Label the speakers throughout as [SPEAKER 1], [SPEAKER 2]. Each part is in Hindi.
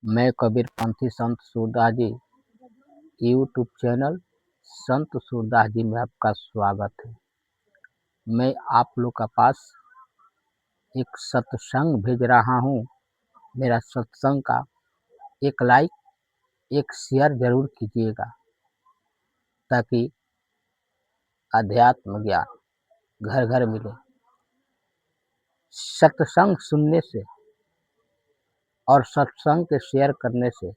[SPEAKER 1] मैं कबीर पंथी संत सूरदास जी यूट्यूब चैनल संत सूरदास जी में आपका स्वागत है। मैं आप लोग का पास एक सत्संग भेज रहा हूँ। मेरा सत्संग का एक लाइक एक शेयर जरूर कीजिएगा ताकि अध्यात्म ज्ञान घर घर मिले। सत्संग सुनने से और सत्संग के शेयर करने से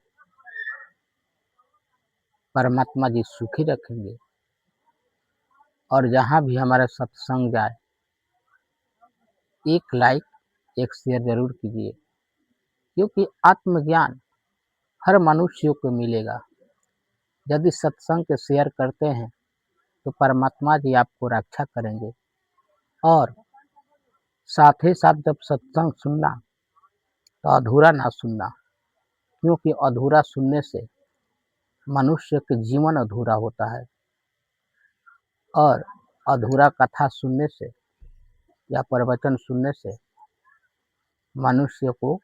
[SPEAKER 1] परमात्मा जी सुखी रखेंगे। और जहाँ भी हमारा सत्संग जाए एक लाइक एक शेयर जरूर कीजिए, क्योंकि आत्मज्ञान हर मनुष्य को मिलेगा। यदि सत्संग के शेयर करते हैं तो परमात्मा जी आपको रक्षा करेंगे। और साथ ही साथ जब सत्संग सुनना तो अधूरा ना सुनना, क्योंकि अधूरा सुनने से मनुष्य के जीवन अधूरा होता है। और अधूरा कथा सुनने से या प्रवचन सुनने से मनुष्य को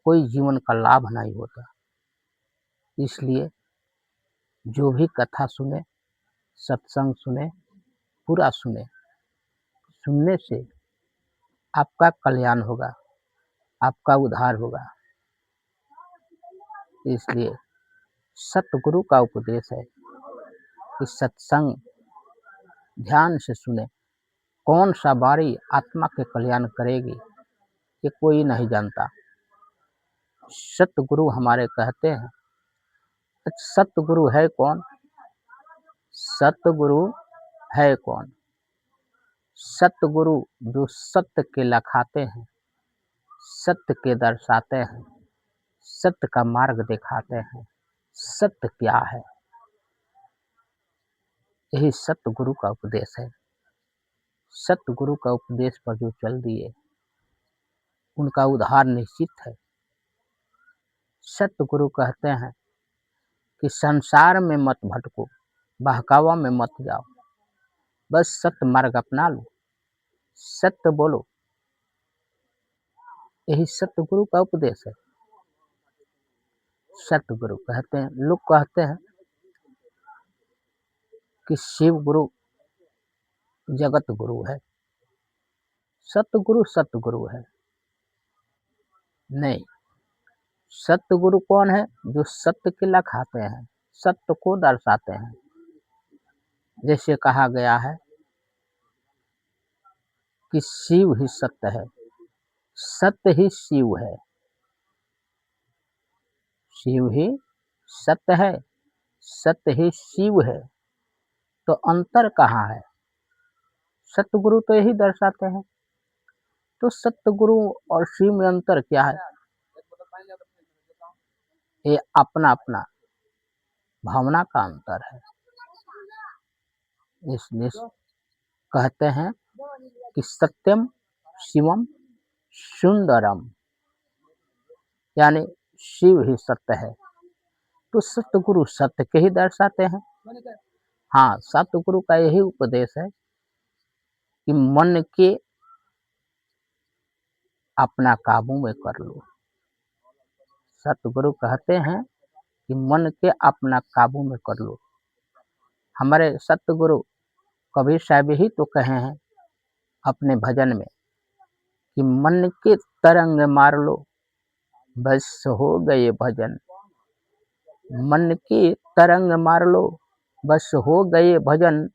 [SPEAKER 1] कोई जीवन का लाभ नहीं होता। इसलिए जो भी कथा सुने, सत्संग सुने, पूरा सुने। सुनने से आपका कल्याण होगा, आपका उद्धार होगा। इसलिए सतगुरु का उपदेश है कि सत्संग ध्यान से सुने। कौन सा बारी आत्मा के कल्याण करेगी ये कोई नहीं जानता। सतगुरु हमारे कहते हैं। सतगुरु है कौन? सतगुरु है कौन? सतगुरु जो सत्य के लखाते हैं, सत्य के दर्शाते हैं, सत्य का मार्ग दिखाते हैं। सत्य क्या है? यही सतगुरु का उपदेश है। सतगुरु का उपदेश पर जो चल दिए उनका उद्धार निश्चित है। सतगुरु कहते हैं कि संसार में मत भटको, बहकावा में मत जाओ, बस सत्य मार्ग अपना लो, सत्य बोलो। यही सतगुरु का उपदेश है। सतगुरु कहते हैं, लोग कहते हैं कि शिव गुरु जगत गुरु है, सतगुरु है। नहीं, सतगुरु कौन है? जो सत्य के लखाते हैं, सत्य को दर्शाते हैं। जैसे कहा गया है कि शिव ही सत्य है, सत्य ही शिव है। शिव ही सत्य है, सत्य ही शिव है। तो अंतर कहाँ है? सतगुरु तो यही दर्शाते हैं। तो सतगुरु और शिव में अंतर क्या है? ये अपना अपना भावना का अंतर है। इसलिए कहते हैं कि सत्यम शिवम सुंदरम, यानी शिव ही सत्य है। तो सतगुरु सत्य के ही दर्शाते हैं। हाँ, सतगुरु का यही उपदेश है कि मन के अपना काबू में कर लो। सतगुरु कहते हैं कि मन के अपना काबू में कर लो। हमारे सतगुरु कबीर साहब ही तो कहे हैं अपने भजन में कि मन के तरंग मार लो, बस हो गए भजन। मन के तरंग मार लो, बस हो गए भजन।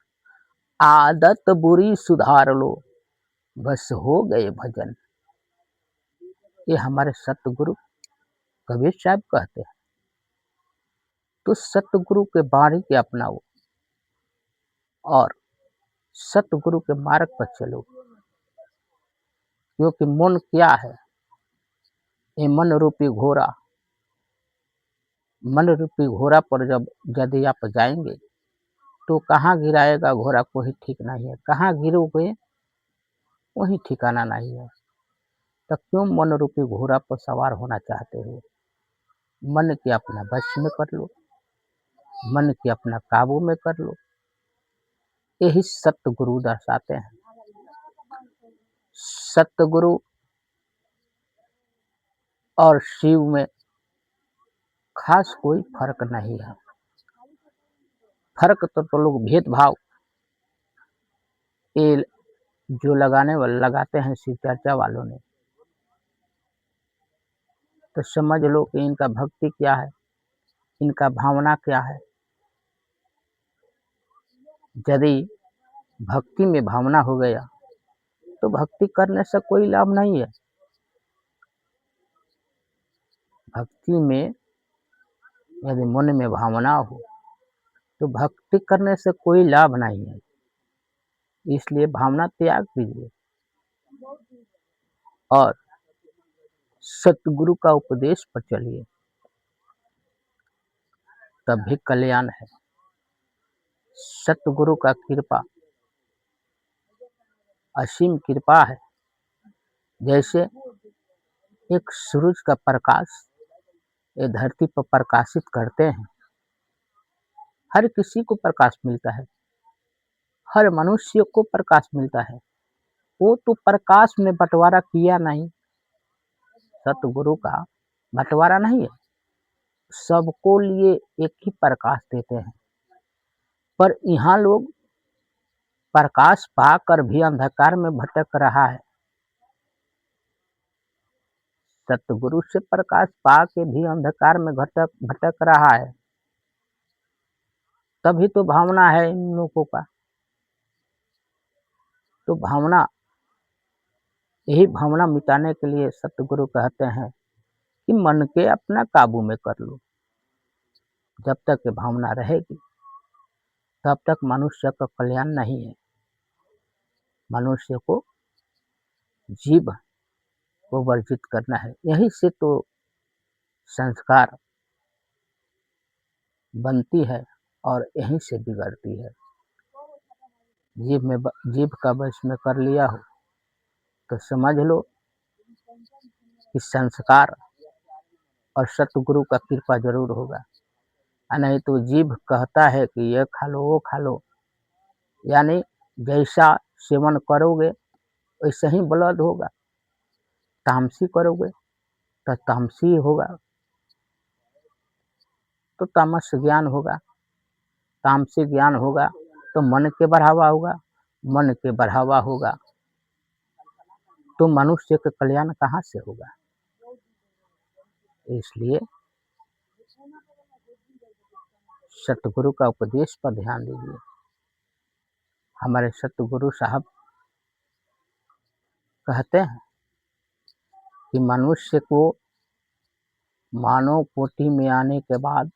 [SPEAKER 1] आदत बुरी सुधार लो, बस हो गए भजन। ये हमारे सतगुरु कबीर साहब कहते हैं। तो सतगुरु के बाणी के अपनाओ और सतगुरु के मार्ग पर चलो। क्योंकि मन क्या है? ये मन रूपी घोड़ा। मन रूपी घोड़ा पर जब यदि आप जाएंगे तो कहाँ गिराएगा घोड़ा कोई ठीक नहीं है। कहाँ गिरोगे वही ठिकाना नहीं है। तो क्यों मन रूपी घोड़ा पर सवार होना चाहते हो? मन के अपना वश में कर लो, मन के अपना काबू में कर लो। यही सतगुरु दर्शाते हैं। सतगुरु और शिव में खास कोई फर्क नहीं है। फर्क तो लोग भेदभाव ये जो लगाते हैं शिव चर्चा वालों ने, तो समझ लो कि इनका भक्ति क्या है, इनका भावना क्या है। यदि भक्ति में भावना हो गया तो भक्ति करने से कोई लाभ नहीं है। भक्ति में यदि मन में भावना हो तो भक्ति करने से कोई लाभ नहीं है। इसलिए भावना त्याग कीजिए और सतगुरु का उपदेश पर चलिए, तभी कल्याण है। सतगुरु का कृपा असीम कृपा है। जैसे एक सूरज का प्रकाश ये धरती पर प्रकाशित करते हैं, हर किसी को प्रकाश मिलता है, हर मनुष्य को प्रकाश मिलता है। वो तो प्रकाश में बंटवारा किया नहीं, सतगुरु का बंटवारा नहीं है, सबको लिए एक ही प्रकाश देते हैं। पर यहाँ लोग प्रकाश पाकर भी अंधकार में भटक रहा है। सतगुरु से प्रकाश पा के भी अंधकार में भटक रहा है। तभी तो भावना है इन लोगों का। तो भावना, यही भावना मिटाने के लिए सतगुरु कहते हैं कि मन के अपना काबू में कर लो। जब तक ये भावना रहेगी तब तक मनुष्य का कल्याण नहीं है। मनुष्य को जीव को वर्जित करना है। यहीं से तो संस्कार बनती है और यहीं से बिगड़ती है। जीभ का वश में कर लिया हो तो समझ लो कि संस्कार और सतगुरु का कृपा जरूर होगा। नहीं तो जीभ कहता है कि ये खा लो वो खा लो, यानी जैसा सेवन करोगे वैसे ही बलद होगा। तामसी करोगे तो तामसी होगा, तो तामस ज्ञान होगा। तामसी ज्ञान होगा तो मन के बढ़ावा होगा, मन के बढ़ावा होगा तो मनुष्य का कल्याण कहाँ से होगा। इसलिए सतगुरु का उपदेश पर ध्यान दीजिए। हमारे सतगुरु साहब कहते हैं कि मनुष्य को मानव कोटि में आने के बाद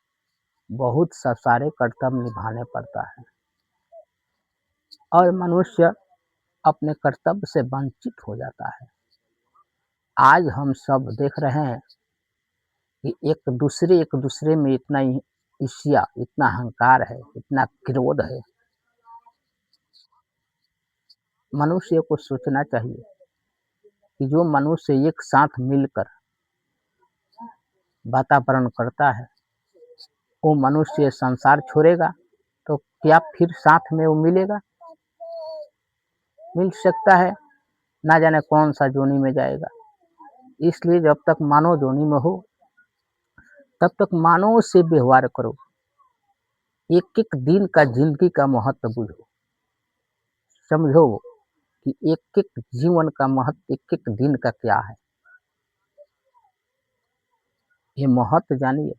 [SPEAKER 1] बहुत सा सारे कर्तव्य निभाने पड़ता है और मनुष्य अपने कर्तव्य से वंचित हो जाता है। आज हम सब देख रहे हैं कि एक दूसरे में इतना ईर्ष्या, इतना अहंकार है, इतना क्रोध है। मनुष्य को सोचना चाहिए कि जो मनुष्य एक साथ मिलकर वातावरण करता है, वो मनुष्य संसार छोड़ेगा तो क्या फिर साथ में वो मिलेगा? मिल सकता है, ना जाने कौन सा जोनी में जाएगा। इसलिए जब तक मानव जोनी में हो तब तक मानव से व्यवहार करो। एक एक दिन का जिंदगी का महत्व बुझो, समझो कि एक एक जीवन का महत्व, एक एक दिन का क्या है, ये महत्व जानिए।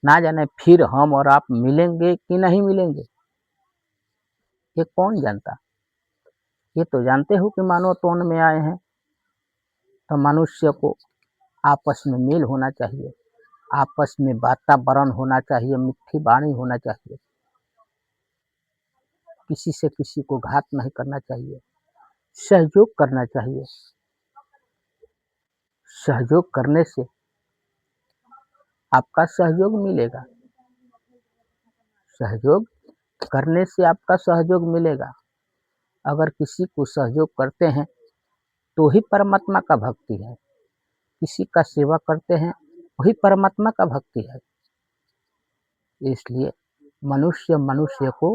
[SPEAKER 1] ना जाने फिर हम और आप मिलेंगे कि नहीं मिलेंगे, ये कौन जानता। ये तो जानते हो कि मानव तन में आए हैं तो मनुष्य को आपस में मेल होना चाहिए, आपस में वातावरण होना चाहिए, मीठी वाणी होना चाहिए, किसी से किसी को घात नहीं करना चाहिए, सहयोग करना चाहिए। सहयोग करने से आपका सहयोग मिलेगा, सहयोग करने से आपका सहयोग मिलेगा। अगर किसी को सहयोग करते हैं तो ही परमात्मा का भक्ति है, किसी का सेवा करते हैं वही परमात्मा का भक्ति है। इसलिए मनुष्य मनुष्य को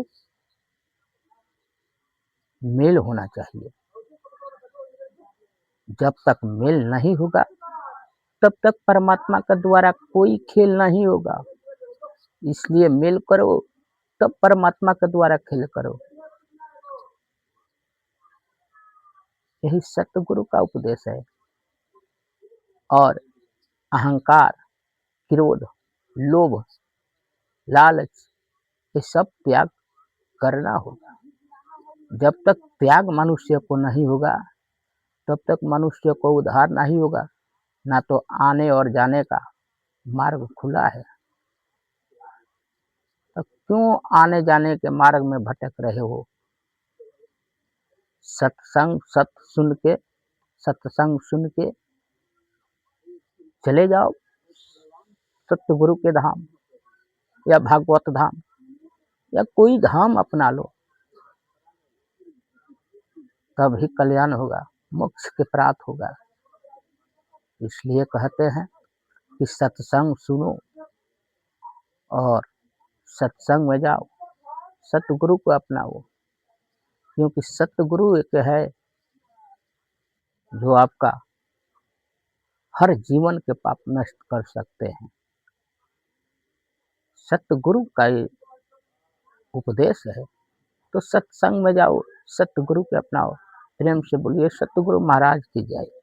[SPEAKER 1] मेल होना चाहिए। जब तक मेल नहीं होगा तब तक परमात्मा के द्वारा कोई खेल नहीं होगा। इसलिए मेल करो, तब परमात्मा के द्वारा खेल करो। यही सतगुरु का उपदेश है। और अहंकार, क्रोध, लोभ, लालच, ये सब त्याग करना होगा। जब तक त्याग मनुष्य को नहीं होगा, तब तक मनुष्य को उद्धार नहीं होगा, ना तो आने और जाने का मार्ग खुला है। तो क्यों आने जाने के मार्ग में भटक रहे हो? सत्संग सुन के चले जाओ सतगुरु के धाम, या भागवत धाम, या कोई धाम अपना लो, तभी कल्याण होगा, मोक्ष के प्राप्त होगा। इसलिए कहते हैं कि सत्संग सुनो और सत्संग में जाओ, सतगुरु को अपनाओ, क्योंकि सतगुरु एक है जो आपका हर जीवन के पाप नष्ट कर सकते हैं। सतगुरु का ये उपदेश है। तो सत्संग में जाओ, सतगुरु के अपनाओ। प्रेम से बोलिए सतगुरु महाराज की जय।